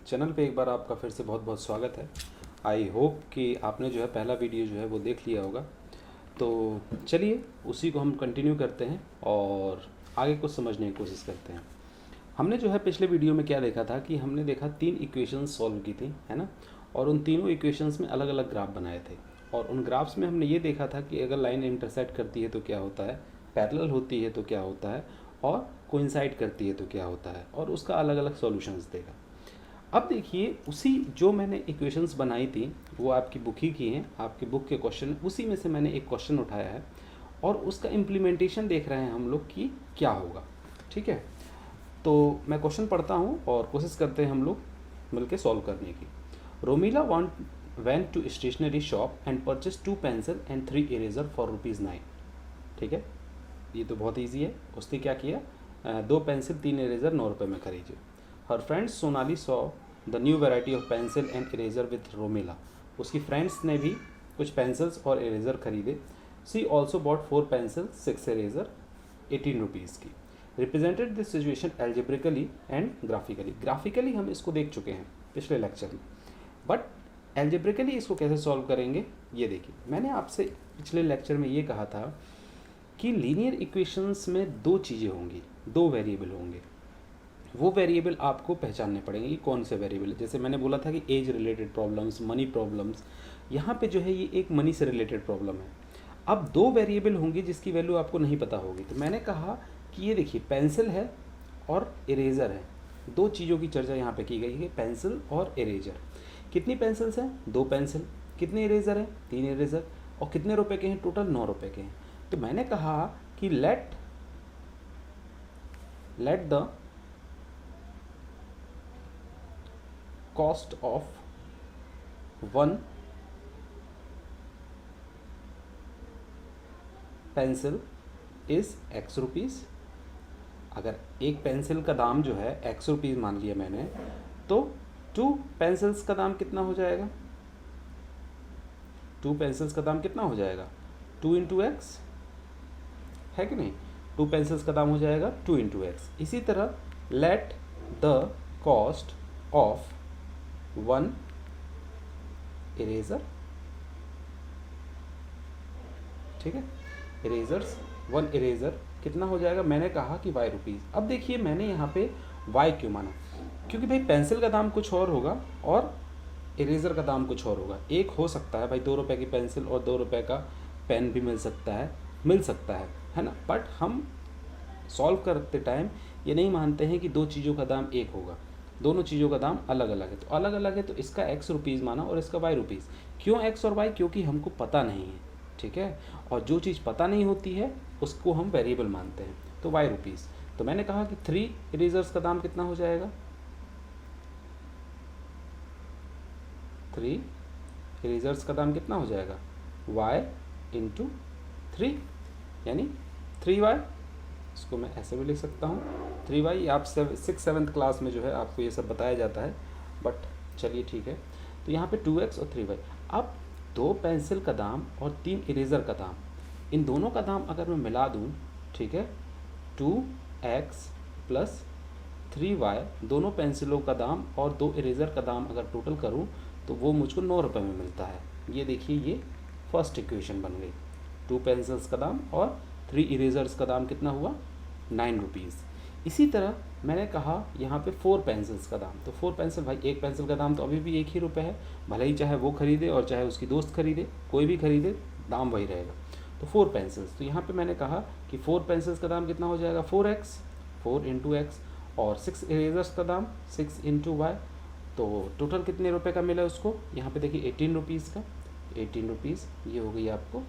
Channel पे एक बार आपका फिर से बहुत बहुत स्वागत है। आई होप कि आपने जो है पहला वीडियो जो है वो देख लिया होगा। तो चलिए उसी को हम कंटिन्यू करते हैं और आगे कुछ समझने की कोशिश करते हैं। हमने जो है पिछले वीडियो में क्या देखा था कि हमने देखा 3 इक्वेशंस सॉल्व की थी, है ना। और उन तीनों इक्वेशंस में अलग अलग ग्राफ बनाए थे और उन ग्राफ्स में हमने ये देखा था कि अगर लाइन इंटरसेक्ट करती है तो क्या होता है, पैरेलल होती है तो क्या होता है और कोइंसाइड करती है तो क्या होता है, और उसका अलग अलग सॉल्यूशंस देखा। अब देखिए उसी जो मैंने इक्वेशंस बनाई थी वो आपकी बुक ही की हैं, आपकी बुक के क्वेश्चन, उसी में से मैंने एक क्वेश्चन उठाया है और उसका इम्प्लीमेंटेशन देख रहे हैं हम लोग कि क्या होगा। ठीक है, तो मैं क्वेश्चन पढ़ता हूँ और कोशिश करते हैं हम लोग मिलके सॉल्व करने की। Romila went to stationery shop and purchase 2 pencil and 3 eraser for ₹9। ठीक है, ये तो बहुत ईजी है। उसने क्या किया, 2 पेंसिल 3 इरेजर 9 रुपये में खरीदे। Her friends Sonali saw the new variety of pencil and eraser with Romila. उसकी फ्रेंड्स ने भी कुछ पेंसिल्स और इरेजर खरीदे। She also bought 4 pencil 6 eraser 18 rupees की। Represented this situation algebraically and graphically. Graphically हम इसको देख चुके हैं पिछले लेक्चर में, बट एल्जेब्रिकली इसको कैसे सॉल्व करेंगे ये देखिए। मैंने आपसे पिछले लेक्चर में ये कहा था कि लीनियर इक्वेशंस में 2 चीज़ें होंगी, 2 वेरिएबल होंगे। वो वेरिएबल आपको पहचानने पड़ेंगे कि कौन से वेरिएबल है। जैसे मैंने बोला था कि age related problems, money problems, यहाँ पे जो है ये एक मनी से रिलेटेड प्रॉब्लम है। अब 2 वेरिएबल होंगी जिसकी वैल्यू आपको नहीं पता होगी, तो मैंने कहा कि ये देखिए पेंसिल है और इरेज़र है। 2 चीज़ों की चर्चा यहाँ पे की गई है, पेंसिल और इरेजर। कितनी पेंसिल्स हैं? 2 पेंसिल। कितने इरेजर हैं? 3 इरेजर। और कितने रुपए के हैं? टोटल 9 रुपए के हैं। तो मैंने कहा कि let the cost of 1 pencil is X rupees. अगर एक पेंसिल का दाम जो है X रुपीज़ मान लिया मैंने, तो 2 पेंसिल्स का दाम कितना हो जाएगा? 2 पेंसिल्स का दाम कितना हो जाएगा? 2 इंटू एक्स, है कि नहीं? 2 पेंसिल्स का दाम हो जाएगा 2 इंटू एक्स। इसी तरह let the cost of 1 eraser, ठीक है, इरेजर्स 1 इरेजर कितना हो जाएगा? मैंने कहा कि Y रुपीज़। अब देखिए मैंने यहाँ पे Y क्यों माना, क्योंकि भाई पेंसिल का दाम कुछ और होगा और इरेज़र का दाम कुछ और होगा। एक हो सकता है भाई 2 रुपये की पेंसिल और 2 रुपये का पेन भी मिल सकता है ना। बट हम सॉल्व करते टाइम ये नहीं मानते हैं कि 2 चीज़ों का दाम एक होगा, दोनों चीज़ों का दाम अलग अलग है। तो अलग अलग है तो इसका X रुपीज़ माना और इसका Y रुपीज़। क्यों X और Y? क्योंकि हमको पता नहीं है, ठीक है। और जो चीज़ पता नहीं होती है उसको हम वेरिएबल मानते हैं, तो Y रुपीज़। तो मैंने कहा कि 3 इरेजर्स का दाम कितना हो जाएगा? 3 इरेजर्स का दाम कितना हो जाएगा? Y इंटू 3, यानी 3Y। इसको मैं ऐसे भी लिख सकता हूँ 3Y। आप 6-7 क्लास में जो है आपको ये सब बताया जाता है, बट चलिए ठीक है। तो यहाँ पे 2X और 3Y। अब 2 पेंसिल का दाम और 3 इरेज़र का दाम, इन दोनों का दाम अगर मैं मिला दूँ, ठीक है, 2X प्लस 3Y, दोनों पेंसिलों का दाम और 2 इरेज़र का दाम अगर टोटल करूँ तो वो मुझको 9 रुपये में मिलता है। ये देखिए ये फर्स्ट इक्वेशन बन गई। 2 पेंसिल्स का दाम और 3 इरेजर्स का दाम कितना हुआ? 9 रुपीज़। इसी तरह मैंने कहा यहाँ पे 4 पेंसिल्स का दाम, तो 4 पेंसिल, भाई एक पेंसिल का दाम तो अभी भी 1 ही रुपये है, भले ही चाहे वो खरीदे और चाहे उसकी दोस्त खरीदे, कोई भी खरीदे दाम वही रहेगा। तो 4 पेंसिल्स, तो यहाँ पे मैंने कहा कि 4 पेंसिल्स का दाम कितना हो जाएगा? 4X, 4 into x. और 6 इरेजर्स का दाम 6 इंटू वाई। तो टोटल कितने रुपए का मिला उसको? यहाँ पे देखिए 18 रुपीज़ का, 18 रुपीज़। ये हो गई आपको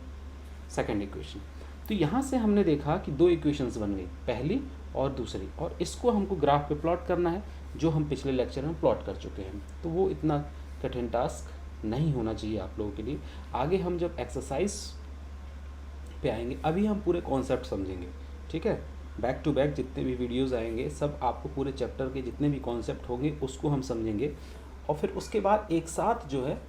सेकंड इक्वेशन। तो यहाँ से हमने देखा कि 2 इक्वेशंस बन गई, पहली और दूसरी, और इसको हमको ग्राफ पे प्लॉट करना है, जो हम पिछले लेक्चर में प्लॉट कर चुके हैं। तो वो इतना कठिन टास्क नहीं होना चाहिए आप लोगों के लिए। आगे हम जब एक्सरसाइज पे आएंगे, अभी हम पूरे कॉन्सेप्ट समझेंगे, ठीक है। बैक टू बैक जितने भी वीडियोस आएंगे सब आपको पूरे चैप्टर के जितने भी कॉन्सेप्ट होंगे उसको हम समझेंगे, और फिर उसके बाद एक साथ जो है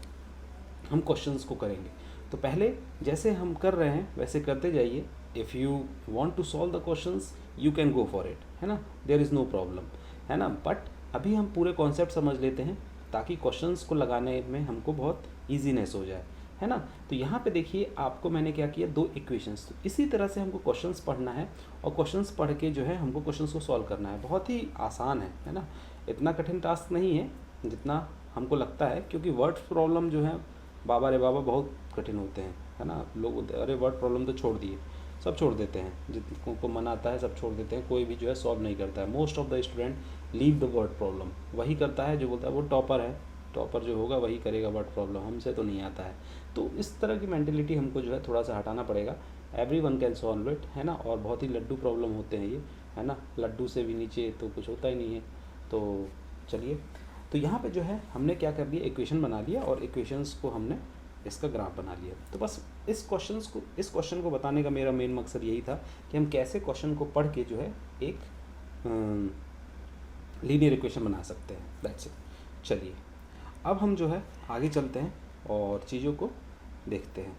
हम क्वेश्चंस को करेंगे। तो पहले जैसे हम कर रहे हैं वैसे करते जाइए। If you want to solve the questions you can go for it, है ना, देयर इज़ नो प्रॉब्लम, है ना। बट अभी हम पूरे कॉन्सेप्ट समझ लेते हैं ताकि क्वेश्चंस को लगाने में हमको बहुत ईजीनेस हो जाए, है ना। तो यहाँ पे देखिए आपको मैंने क्या किया, दो इक्वेशंस। तो इसी तरह से हमको क्वेश्चंस पढ़ना है और क्वेश्चंस पढ़ के जो है हमको क्वेश्चंस को सॉल्व करना है। बहुत ही आसान है ना, इतना कठिन टास्क नहीं है जितना हमको लगता है, क्योंकि वर्ड प्रॉब्लम जो है बाबा रे बाबा बहुत कठिन होते हैं, है ना। लोग अरे वर्ड प्रॉब्लम तो छोड़ दिए, सब छोड़ देते हैं, जिनको मन आता है सब छोड़ देते हैं, कोई भी जो है सॉल्व नहीं करता है। Most of the student leave the word problem, वही करता है जो बोलता है वो टॉपर है, टॉपर जो होगा वही करेगा वर्ड प्रॉब्लम, हमसे तो नहीं आता है। तो इस तरह की मेंटेलिटी हमको जो है थोड़ा सा हटाना पड़ेगा। Every one can solve it, है ना। और बहुत ही लड्डू प्रॉब्लम होते हैं ये, है ना, लड्डू से भी नीचे तो कुछ होता ही नहीं है। तो चलिए, तो यहाँ पे जो है हमने क्या कर दिया, इक्वेशन बना लिया और इक्वेशंस को हमने इसका ग्राफ बना लिया। तो बस इस क्वेश्चन को बताने का मेरा मेन मकसद यही था कि हम कैसे क्वेश्चन को पढ़ के जो है एक लीनियर इक्वेशन बना सकते हैं, दैट्स इट। चलिए अब हम जो है आगे चलते हैं और चीज़ों को देखते हैं।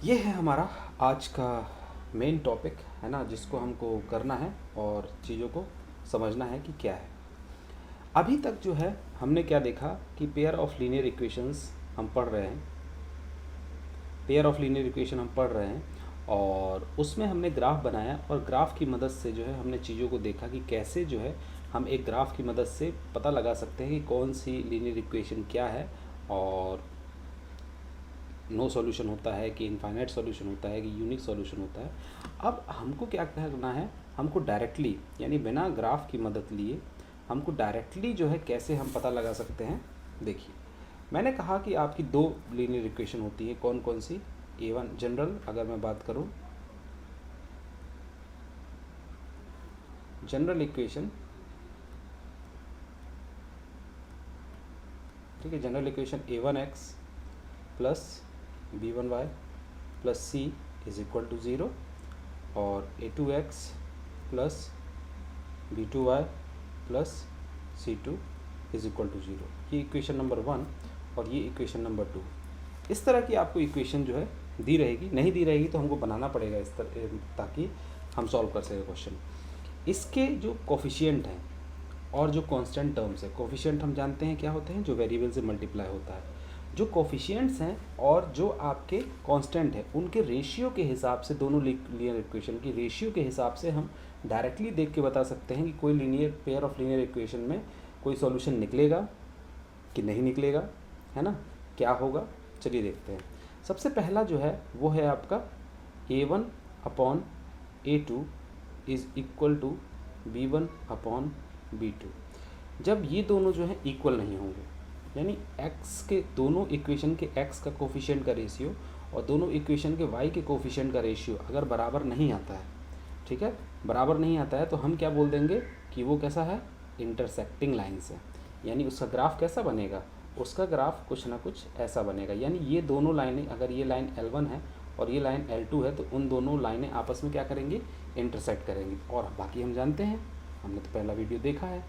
ये है हमारा आज का मेन टॉपिक, है ना, जिसको हमको करना है और चीज़ों को समझना है कि क्या है। अभी तक जो है हमने क्या देखा कि पेयर ऑफ लीनियर इक्वेशंस हम पढ़ रहे हैं, पेयर ऑफ लीनियर इक्वेशन हम पढ़ रहे हैं और उसमें हमने ग्राफ बनाया और ग्राफ की मदद से जो है हमने चीज़ों को देखा कि कैसे जो है हम एक ग्राफ की मदद से पता लगा सकते हैं कि कौन सी लीनियर इक्वेशन क्या है और नो सॉल्यूशन होता है कि इनफाइनाइट सॉल्यूशन होता है कि यूनिक सॉल्यूशन होता है। अब हमको क्या करना है, हमको डायरेक्टली यानी बिना ग्राफ की मदद लिए हमको डायरेक्टली जो है कैसे हम पता लगा सकते हैं। देखिए मैंने कहा कि आपकी दो लीनियर इक्वेशन होती है, कौन कौन सी, A1 जनरल, अगर मैं बात करूं जनरल इक्वेशन, ठीक है, general equation A1x plus B1y plus C is equal to 0 और A2x plus B2y plus C2 is equal to 0। ये इक्वेशन नंबर 1 और ये इक्वेशन नंबर 2। इस तरह की आपको इक्वेशन जो है दी रहेगी, नहीं दी रहेगी तो हमको बनाना पड़ेगा इस तरह ताकि हम सॉल्व कर सकें क्वेश्चन। इसके जो कोफिशिएंट हैं और जो कांस्टेंट टर्म्स है, कोफिशिएंट हम जानते हैं क्या होते हैं, जो वेरिएबल से मल्टीप्लाई होता है। जो कोफिशिएंट्स हैं और जो आपके कांस्टेंट है उनके रेशियो के हिसाब से, दोनों लीनियर इक्वेशन की रेशियो के हिसाब से हम डायरेक्टली देख के बता सकते हैं कि कोई linear pair of linear equation में कोई सॉल्यूशन निकलेगा कि नहीं निकलेगा, है ना, क्या होगा। चलिए देखते हैं। सबसे पहला जो है वो है आपका A1 upon A2 is equal to B1 upon B2। जब ये दोनों जो है इक्वल नहीं होंगे, यानी x के दोनों इक्वेशन के x का कोफिशिएंट का रेशियो और दोनों इक्वेशन के y के कोफिशिएंट का रेशियो अगर बराबर नहीं आता है, ठीक है, बराबर नहीं आता है, तो हम क्या बोल देंगे कि वो कैसा है, इंटरसेक्टिंग लाइन्स है। यानी उसका ग्राफ कैसा बनेगा, उसका ग्राफ कुछ ना कुछ ऐसा बनेगा। यानी ये दोनों लाइनें, अगर ये लाइन L1 है और ये लाइन L2 है, तो उन दोनों लाइनें आपस में क्या करेंगी, इंटरसेक्ट करेंगी। और बाकी हम जानते हैं, हमने तो पहला वीडियो देखा है,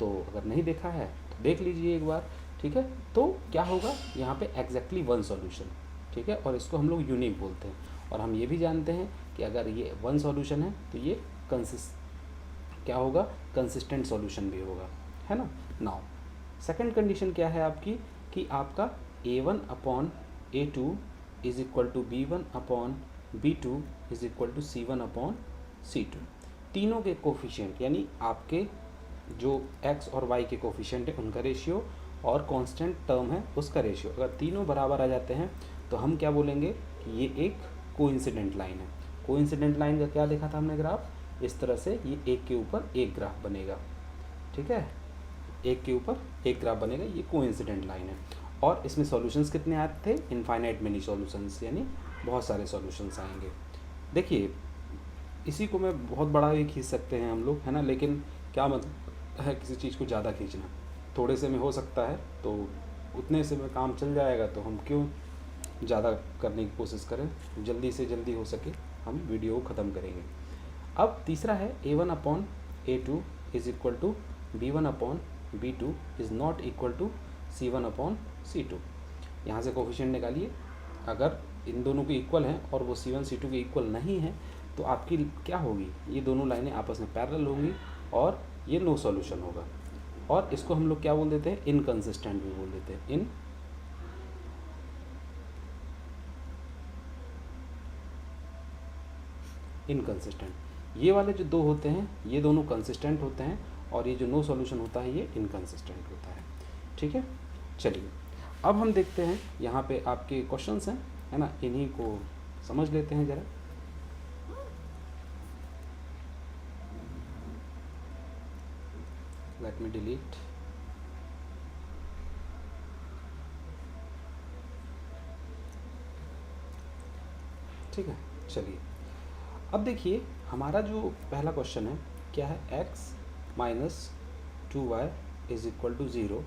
तो अगर नहीं देखा है तो देख लीजिए एक बार, ठीक है। तो क्या होगा यहाँ पे एग्जैक्टली वन सॉल्यूशन, ठीक है, और इसको हम लोग यूनिक बोलते हैं। और हम ये भी जानते हैं कि अगर ये वन सॉल्यूशन है तो ये क्या होगा, कंसिस्टेंट सॉल्यूशन भी होगा, है ना। नाउ सेकंड कंडीशन क्या है आपकी, कि आपका A1 upon A2 is equal to B1 upon B2 is equal to C1 upon C2। तीनों के कोफिशिएंट यानी आपके जो x और y के कोफिशिएंट है उनका रेशियो और कांस्टेंट टर्म है उसका रेशियो, अगर तीनों बराबर आ जाते हैं तो हम क्या बोलेंगे कि ये एक कोइंसिडेंट लाइन है। कोइंसिडेंट लाइन का क्या देखा था हमने ग्राफ, इस तरह से ये एक के ऊपर एक ग्राफ बनेगा, ठीक है, एक के ऊपर एक ग्राफ बनेगा, ये कोइंसिडेंट लाइन है। और इसमें सॉल्यूशंस कितने आते थे, इनफाइनाइट मेनी सॉल्यूशंस, यानी बहुत सारे सॉल्यूशंस आएंगे। देखिए इसी को मैं बहुत बड़ा भी खींच सकते हैं हम लोग, है ना, लेकिन क्या मतलब है किसी चीज़ को ज़्यादा खींचना, थोड़े से में हो सकता है तो उतने से में काम चल जाएगा, तो हम क्यों ज़्यादा करने की कोशिश करें, जल्दी से जल्दी हो सके हम वीडियो को ख़त्म करेंगे। अब तीसरा है A1 upon A2 is equal to B1 upon B2 is not equal to C1 upon C2। यहाँ से कोफिशिएंट निकालिए, अगर इन दोनों के इक्वल हैं और वो C1 C2 के इक्वल नहीं है तो आपकी क्या होगी, ये दोनों लाइनें आपस में पैरेलल होंगी और ये नो सॉल्यूशन होगा। और इसको हम लोग क्या बोल देते हैं, इनकंसिस्टेंट भी बोल देते हैं, इनकंसिस्टेंट। ये वाले जो दो होते हैं ये दोनों कंसिस्टेंट होते हैं और ये जो नो सॉल्यूशन होता है ये इनकंसिस्टेंट होता है। ठीक है, चलिए अब हम देखते हैं यहाँ पे आपके क्वेश्चंस हैं, है ना, इन्हीं को समझ लेते हैं ज़रा। Let me delete. ठीक है, चलिए अब देखिए हमारा जो पहला क्वेश्चन है क्या है, x minus 2y is equal to 0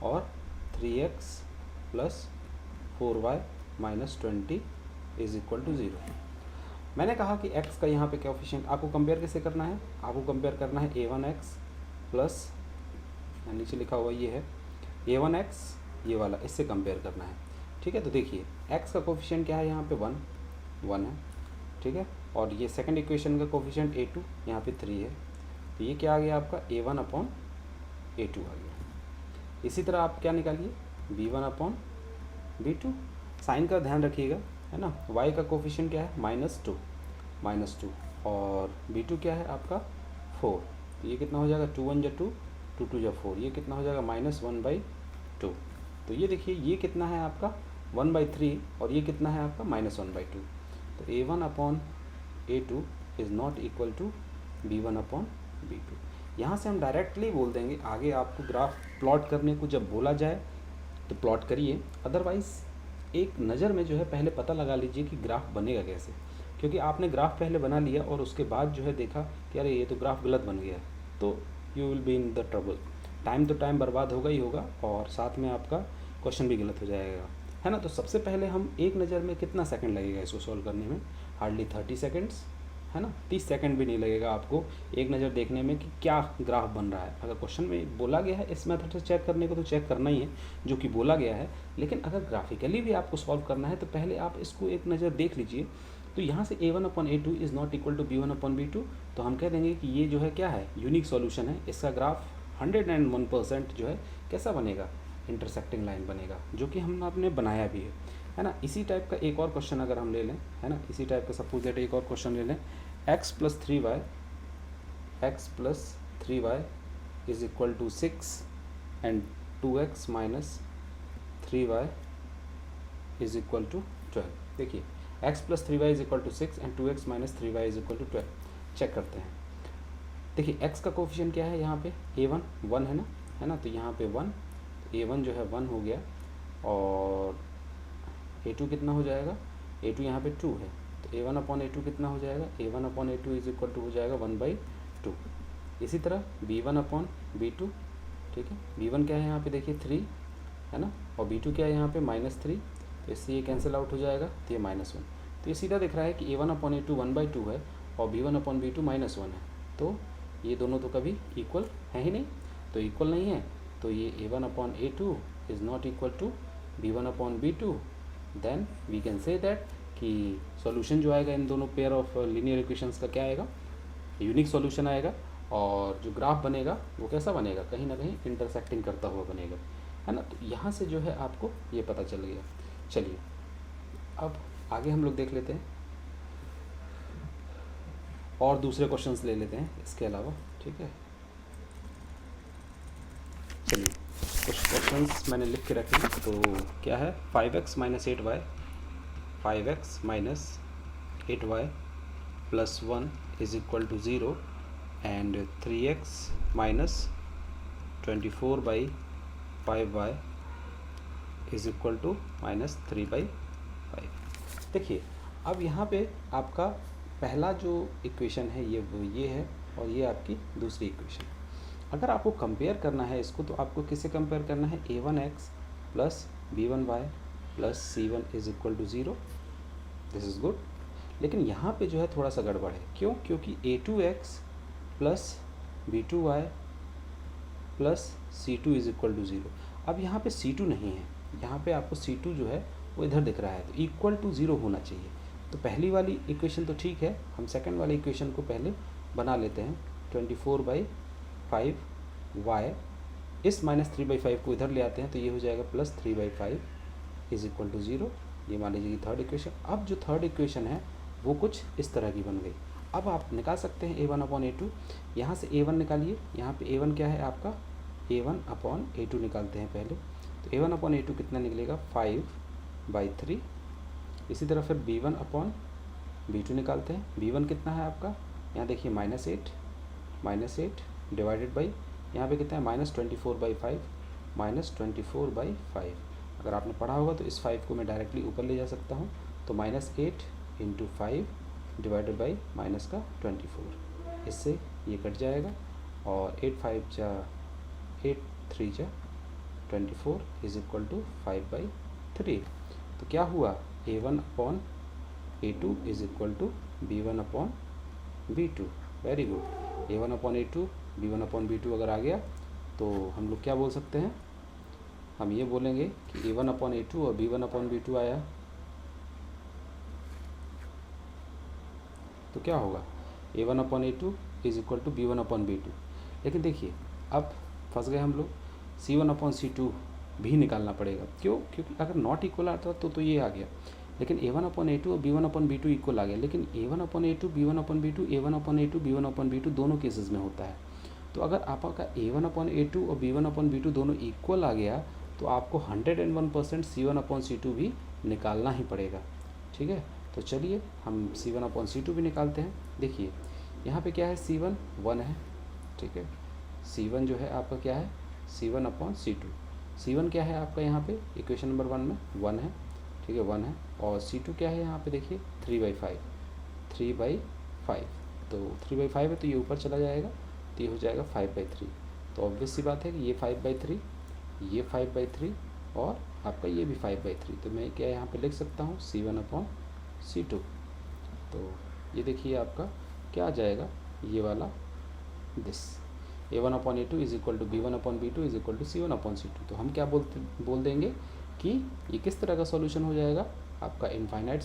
और 3x plus 4y minus 20 is equal to 0। मैंने कहा कि x का यहाँ पे कोएफिशिएंट आपको कंपेयर कैसे करना है, आपको कंपेयर करना है a1x प्लस, नीचे लिखा हुआ ये है a1x, ये वाला, इससे कंपेयर करना है। ठीक है, तो देखिए x का कोएफिशिएंट क्या है, यहाँ पे 1 है। ठीक है, और ये सेकंड इक्वेशन का कोएफिशिएंट a2 यहाँ पे 3 है, तो ये क्या आ गया आपका a1 अपॉन a2 आ गया। इसी तरह आप क्या निकालिए, b1 अपॉन b2। साइन का ध्यान रखिएगा, है ना। y का कोएफिशिएंट क्या है, -2 और b2 क्या है आपका 4, तो ये कितना हो जाएगा 2 1 जा 2, 2 2 जा 4, ये कितना हो जाएगा -1/2। तो ये देखिए ये कितना है आपका 1/3 और ये कितना है आपका -1/2। तो a1 upon a2 is not equal to b1 upon b2। यहाँ से हम डायरेक्टली बोल देंगे, आगे आपको ग्राफ प्लॉट करने को जब बोला जाए तो प्लॉट करिए, अदरवाइज़ एक नज़र में जो है पहले पता लगा लीजिए कि ग्राफ बनेगा कैसे, क्योंकि आपने ग्राफ पहले बना लिया और उसके बाद जो है देखा कि अरे ये तो ग्राफ गलत बन गया, तो you will be in the trouble. Time तो टाइम बर्बाद होगा ही होगा और साथ में आपका क्वेश्चन भी गलत हो जाएगा, है ना। तो सबसे पहले हम एक नज़र में कितना सेकंड लगेगा इसको सॉल्व करने में, हार्डली 30 सेकंड्स, है ना। 30 सेकंड भी नहीं लगेगा आपको एक नज़र देखने में कि क्या ग्राफ बन रहा है। अगर क्वेश्चन में बोला गया है इस मेथड से चेक करने को तो चेक करना ही है जो कि बोला गया है, लेकिन अगर ग्राफिकली भी आपको सॉल्व करना है तो पहले आप इसको एक नज़र देख लीजिए। तो यहाँ से a1 upon a2 is not equal to b1 upon b2, तो हम कह देंगे कि ये जो है क्या है, यूनिक सॉल्यूशन है। इसका ग्राफ 101% जो है कैसा बनेगा, इंटरसेक्टिंग लाइन बनेगा, जो कि हमने आपने बनाया भी है ना। इसी टाइप का एक और क्वेश्चन अगर हम ले लें, है ना, इसी टाइप का सपोज दैट एक और क्वेश्चन ले लें, x plus 3y is equal to 6 and 2x minus 3y is equal to 12। देखिए x plus 3y is equal to 6 and 2x minus 3y is equal to 12। Check करते हैं, देखिए x का coefficient क्या है, यहाँ पे a1 1 है ना, तो यहाँ पे 1, a1 जो है 1 हो गया और a2 कितना हो जाएगा, a2 यहाँ पे 2 है, तो a1 अपॉन a2 कितना हो जाएगा, a1 upon a2 is equal to हो जाएगा 1/2। इसी तरह b1 अपॉन b2, ठीक है, b1 क्या है यहाँ पे देखिए 3 है ना, और b2 क्या है यहाँ पे -3, तो इससे ये कैंसिल आउट हो जाएगा, तो ये -1। तो ये सीधा दिख रहा है कि a1 अपॉन a2 1/2 है और b1 अपॉन b2 -1 है, तो ये दोनों तो कभी इक्वल है ही नहीं, तो इक्वल नहीं है, तो ये a1 upon a2 is not equal to b1 upon b2। Then we can say that कि सॉल्यूशन जो आएगा इन दोनों पेयर ऑफ लीनियर इक्वेशंस का क्या आएगा, यूनिक सॉल्यूशन आएगा, और जो ग्राफ बनेगा वो कैसा बनेगा, कहीं ना कहीं इंटरसेक्टिंग करता हुआ बनेगा, है ना। तो यहाँ से जो है आपको ये पता चल गया। चलिए अब आगे हम लोग देख लेते हैं और दूसरे क्वेश्चंस ले लेते हैं इसके अलावा, ठीक है। चलिए कुछ क्वेश्चंस मैंने लिख के रखे, तो क्या है 5x minus 8y, 5x minus 8y plus 1 is equal to 0 and 3x minus 24/5y is equal to -3/5। देखिए अब यहाँ पे आपका पहला जो इक्वेशन है ये वो ये है और ये आपकी दूसरी इक्वेशन है। अगर आपको कंपेयर करना है इसको तो आपको किससे कंपेयर करना है, a1x plus b1y plus c1 is equal to 0। This is good, लेकिन यहाँ पे जो है थोड़ा सा गड़बड़ है, क्यों, क्योंकि a2x plus b2y plus c2 is equal to 0। अब यहाँ पे c2 नहीं है, यहाँ पे आपको c2 जो है वो इधर दिख रहा है, तो इक्वल टू 0 होना चाहिए। तो पहली वाली इक्वेशन तो ठीक है, हम सेकंड वाली इक्वेशन को पहले बना लेते हैं। 24/5y इस -3/5 को इधर ले आते हैं तो ये हो जाएगा +3/5 इज इक्वल टू 0। ये मान लीजिए कि थर्ड इक्वेशन। अब जो थर्ड इक्वेशन है वो कुछ इस तरह की बन गई। अब आप निकाल सकते हैं a1/a2। यहाँ से a1 निकालिए, यहाँ पे a1 क्या है आपका, a1/a2 निकालते हैं पहले। तो a1/a2 कितना निकलेगा, 5/3। इसी तरह फिर b1/b2 निकालते हैं। b1 कितना है आपका, यहाँ देखिए -8 डिवाइडेड बाई यहाँ पे कितना है -24/5 -24/5। अगर आपने पढ़ा होगा तो इस 5 को मैं डायरेक्टली ऊपर ले जा सकता हूँ। तो -8 × 5 डिवाइडेड बाई -24। इससे ये कट जाएगा और 8 3 जा 24 इज इक्वल टू 5/3। तो क्या हुआ, a1/a2 is equal to b1/b2। Very good. a1/a2 b1/b2 अगर आ गया तो हम लोग क्या बोल सकते हैं, हम ये बोलेंगे कि a1/a2 और b1/b2 आया तो क्या होगा, a1/a2 is equal to b1/b2। लेकिन देखिए अब फंस गए हम लोग, c1/c2 भी निकालना पड़ेगा। क्यों, क्योंकि अगर नॉट इक्वल आता तो ये आ गया, लेकिन a1/a2 और b1/b2 इक्वल आ गया। लेकिन a1/a2 b1/b2 a1/a2 b1/b2 दोनों केसेस में होता है। तो अगर आपका a1/a2 और b1/b2 दोनों इक्वल आ गया तो आपको 101% c1/c2 भी निकालना ही पड़ेगा। ठीक है, तो चलिए हम c1/c2 भी निकालते हैं। देखिए यहाँ पे क्या है, c1 1 है। ठीक है, c1 जो है आपका क्या है, c1/c2। c1 क्या है आपका यहाँ पे इक्वेशन नंबर 1 में 1 है। ठीक है, 1 है। और c2 क्या है यहाँ पे देखिए 3/5 तो 3/5 है तो ये ऊपर चला जाएगा तो ये हो जाएगा 5/3। तो ऑब्वियस सी बात है कि ये 5/3, ये 5/3 और आपका ये भी 5/3। तो मैं क्या यहाँ पे लिख सकता हूँ c1/c2। तो ये देखिए आपका क्या आ जाएगा, ये वाला this a1/a2 is equal to b1/b2 is equal to c1/c2। तो हम क्या बोल देंगे कि ये किस तरह का सॉल्यूशन हो जाएगा, आपका इनफाइनाइट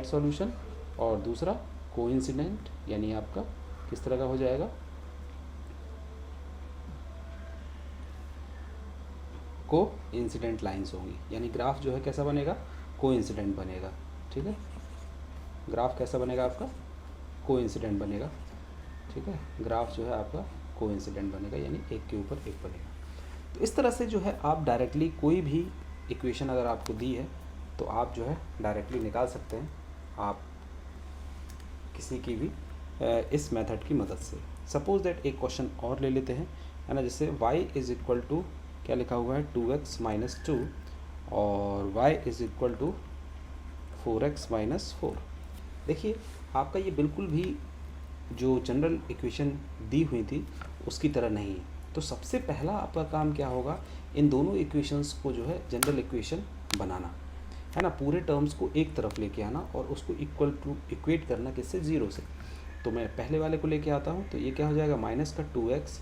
सॉल्यूशन और दूसरा कोइंसिडेंट, यानी आपका किस तरह का हो जाएगा, को इंसिडेंट लाइन्स होंगी। यानी ग्राफ जो है कैसा बनेगा, को इंसिडेंट बनेगा। ठीक है, ग्राफ कैसा बनेगा आपका, को इंसिडेंट बनेगा। ठीक है, ग्राफ जो है आपका को इंसिडेंट बनेगा, यानी एक के ऊपर एक बनेगा। तो इस तरह से जो है आप डायरेक्टली कोई भी इक्वेशन अगर आपको दी है तो आप जो है डायरेक्टली निकाल सकते हैं, आप किसी की भी इस मेथड की मदद से। सपोज दैट एक क्वेश्चन और ले लेते हैं, है ना, जैसे y इज इक्वल टू क्या लिखा हुआ है 2x - 2 और y is equal to 4x - 4। देखिए आपका ये बिल्कुल भी जो जनरल इक्वेशन दी हुई थी उसकी तरह नहीं है। तो सबसे पहला आपका काम क्या होगा, इन दोनों इक्वेशंस को जो है जनरल इक्वेशन बनाना, है ना, पूरे टर्म्स को एक तरफ लेके आना और उसको इक्वल टू इक्वेट करना किससे, 0 से। तो मैं पहले वाले को लेके आता हूँ तो ये क्या हो जाएगा, -2x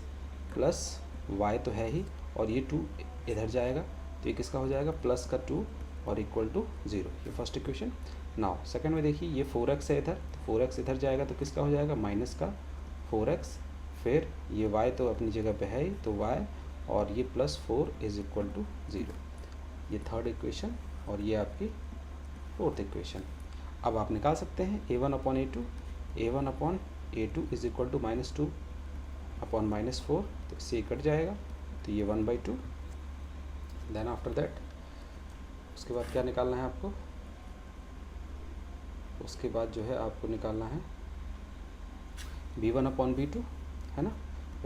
प्लस y तो है ही और ये 2 इधर जाएगा तो ये किसका हो जाएगा, +2 और इक्वल टू 0। ये फर्स्ट इक्वेशन। नाउ सेकंड में देखिए ये 4x है इधर, तो 4x इधर जाएगा तो किसका हो जाएगा, -4x, फिर ये y तो अपनी जगह पे है ही तो y और ये +4 इज इक्वल टू 0। ये थर्ड इक्वेशन और ये आपकी फोर्थ इक्वेशन। अब आप निकाल सकते हैं a1/a2 इज इक्वल टू -2/-4, तो इससे कट जाएगा तो ये 1/2। देन आफ्टर दैट उसके बाद क्या निकालना है आपको, उसके बाद जो है आपको निकालना है b1/b2, है ना।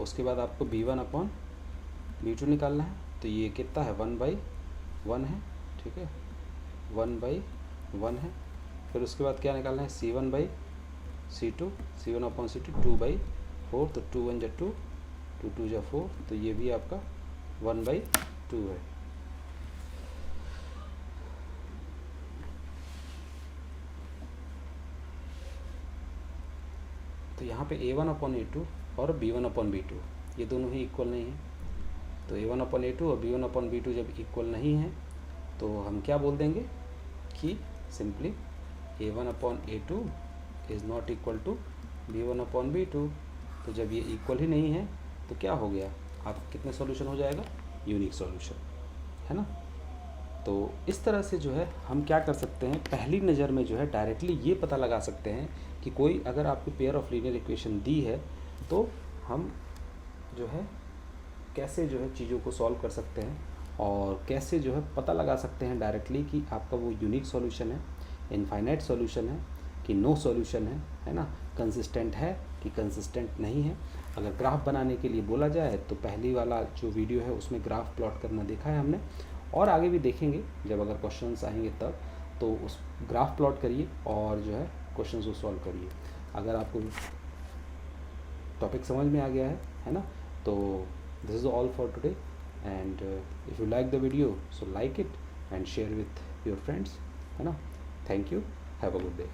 उसके बाद आपको b1/b2 निकालना है, तो ये कितना है 1/1 है। ठीक है, 1/1 है। फिर उसके बाद क्या निकालना है c1/c2 2/4, तो 2 1 = 2, 2 2 = 4, तो ये भी आपका 1/2 है। तो यहाँ पे a1/a2 और b1/b2 ये दोनों ही इक्वल नहीं है। तो a1/a2 और b1/b2 जब इक्वल नहीं है तो हम क्या बोल देंगे कि simply A1/A2 is not equal to B1/B2। तो जब ये इक्वल ही नहीं है तो क्या हो गया, आपका कितने सॉल्यूशन हो जाएगा, यूनिक सॉल्यूशन, है ना। तो इस तरह से जो है हम क्या कर सकते हैं, पहली नज़र में जो है डायरेक्टली ये पता लगा सकते हैं कि कोई अगर आपको पेयर ऑफ लीनियर इक्वेशन दी है तो हम जो है कैसे जो है चीज़ों को सॉल्व कर सकते हैं और कैसे जो है पता लगा सकते हैं डायरेक्टली कि आपका वो यूनिक सॉल्यूशन है, इनफाइनाइट सॉल्यूशन है कि नो सॉल्यूशन है ना, कंसिस्टेंट है कि कंसिस्टेंट नहीं है। अगर ग्राफ बनाने के लिए बोला जाए तो पहली वाला जो वीडियो है उसमें ग्राफ प्लॉट करना देखा है हमने, और आगे भी देखेंगे जब अगर क्वेश्चंस आएंगे तब, तो उस ग्राफ प्लॉट करिए और जो है क्वेश्चंस को सॉल्व करिए। अगर आपको टॉपिक समझ में आ गया है ना, तो this is all for today, and if you like the video so like it and share with your friends, है ना। Thank you, have a good day.